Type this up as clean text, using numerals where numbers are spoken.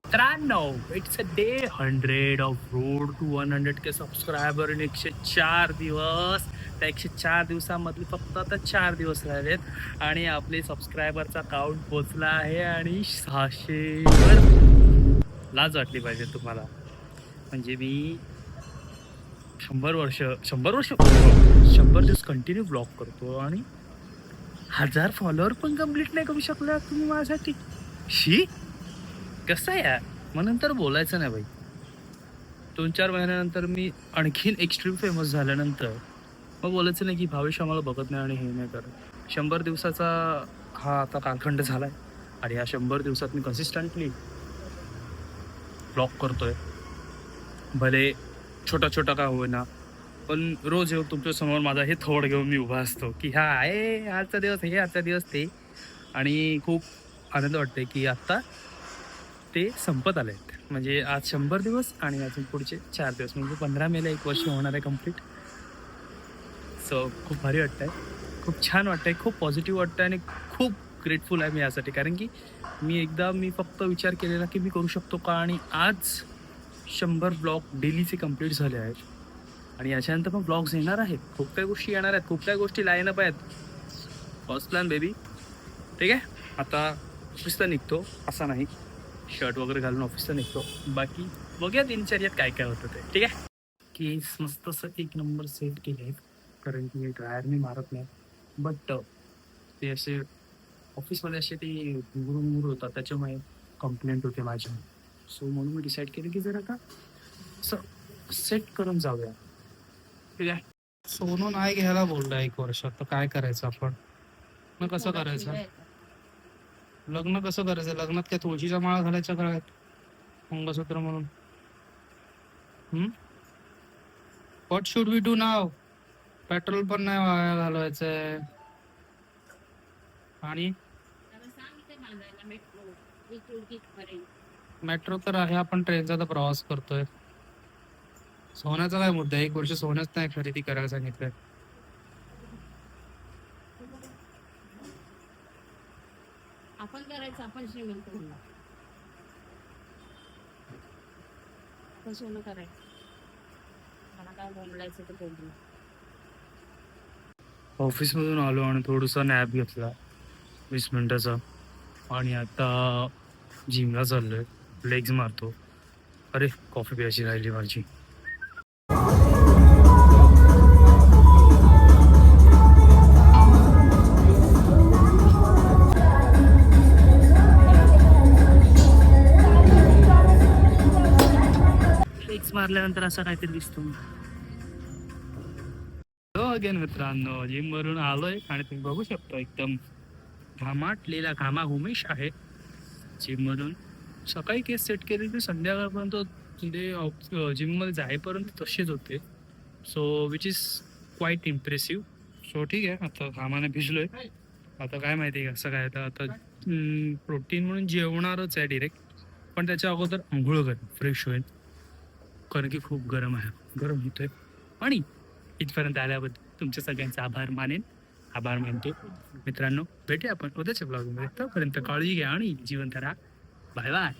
मित्रांनो, it's a day 100 of road to 100K subscriber in 104 दिवस. त्या 104 दिवसामधले फक्त आता 4 दिवस राहिलेत आणि आपले सबस्क्रायबरचा काउंट पोचला आहे आणि 600 वर. लाज वाटली पाहिजे तुम्हाला. म्हणजे मी 100 वर्ष 100 दिवस कंटिन्यू ब्लॉग करतो आणि 1000 फॉलोअर पण कम्प्लीट नाही करू शकला तुम्ही माझ्यासाठी. शी कसं आहे यार. मग नंतर बोलायचं नाही भाई. 2-4 महिन्यानंतर मी आणखीन एक्स्ट्रीम फेमस झाल्यानंतर मग बोलायचं नाही की भावेश आम्हाला बघत नाही आणि हे नाही करत. 100 दिवसाचा हा आता कालखंड झालाय आणि या 100 दिवसात मी कन्सिस्टंटली ब्लॉग करतोय. भले छोटा छोटा का होईना पण रोज येऊन तुमच्या समोर माझा हे थोड घेऊन मी उभा असतो की हा आहे आजचा दिवस हे आजचा दिवस ते. आणि खूप आनंद वाटतोय की आत्ता ते संपत आले आहेत. म्हणजे आज 100 दिवस आणि अजून पुढचे 4 दिवस म्हणजे 15 मेला 1 वर्ष होणार आहे कम्प्लीट. सो खूप भारी वाटतंय, खूप छान वाटतंय, खूप पॉझिटिव्ह वाटतंय आणि खूप ग्रेटफुल आहे मी यासाठी. कारण की मी फक्त विचार केलेला की मी करू शकतो का आणि आज 100 ब्लॉग डेलीचे कंप्लीट झाले आहेत आणि याच्यानंतर पण ब्लॉग्स येणार आहेत. खूप काही गोष्टी येणार आहेत, खूप काही गोष्टी लाईन अप आहेत. First plan baby. ठीक आहे, आता ऑफिसला निघतो असा नाही, शर्ट वगैरे घालून ऑफिसला निघतो. बाकी बघूया दिनचर्यात काय काय होतं ते. ठीक आहे, केस मस्त असं 1 नंबर सेट केले आहेत कारण की ड्रायर मी मारत नाही. बट ते असे ऑफिसमध्ये असे ते घुंगरू होतात त्याच्यामुळे कंप्लेंट होते माझी. सो म्हणून मी डिसाईड केलं की जरा का असं सेट करून जाऊया. ठीक आहे. सोनू नाही घ्यायला बोलला 1 वर्ष. तर काय करायचं आपण. मग कसं करायचं लग्न, कसं करायचं लग्नात काय तुळशीचा माळा घालायचा काय मंगळसूत्र म्हणून. What should we do now. Petrol पण नाही वाया घालवायचंय आणि मेट्रो तर आहे, आपण ट्रेनचा तर प्रवास करतोय. सोन्याचा काय मुद्दा आहे. 1 वर्ष सोन्याच नाही खरेदी करायला सांगितलंय. आपण करायचं, आपण श्रीमंत होणार. आपण सोनं करायचं. मला काय बोलायचं ते बोलू. ऑफिसमधून आलो आणि थोडासा नॅप घेतला 20 मिनिटाचा आणि आता जिमला चाललोय, लेग्स मारतो. अरे कॉफी प्यायची राहिली माझी. लेग्स मारल्यानंतर असं काहीतरी दिसतो. अगेन मित्रांनो, जिम वरून आलोय आणि तुम्ही बघू शकतो एकदम घामाटलेला घामाघुमीश आहे. जिम मधून सकाळी केस सेट केले की संध्याकाळपर्यंत ते जिम मध्ये जाईपर्यंत तसेच होते. So which is quite impressive. So ठीक आहे, आता घामाने भिजलोय. आता काय माहिती आहे कसं काय. आता प्रोटीन म्हणून जेवणारच आहे डिरेक्ट, पण त्याच्या अगोदर आंघोळ कर फ्रेश होईल कारण की खूप गरम आहे, गरम होतोय. आणि इथपर्यंत आल्याबद्दल तुमच्या सगळ्यांचा आभार मानतो. मित्रांनो, भेटूया आपण उद्याच्या ब्लॉगमध्ये. तोपर्यंत काळजी घ्या आणि जिवंत राहा. Bye bye.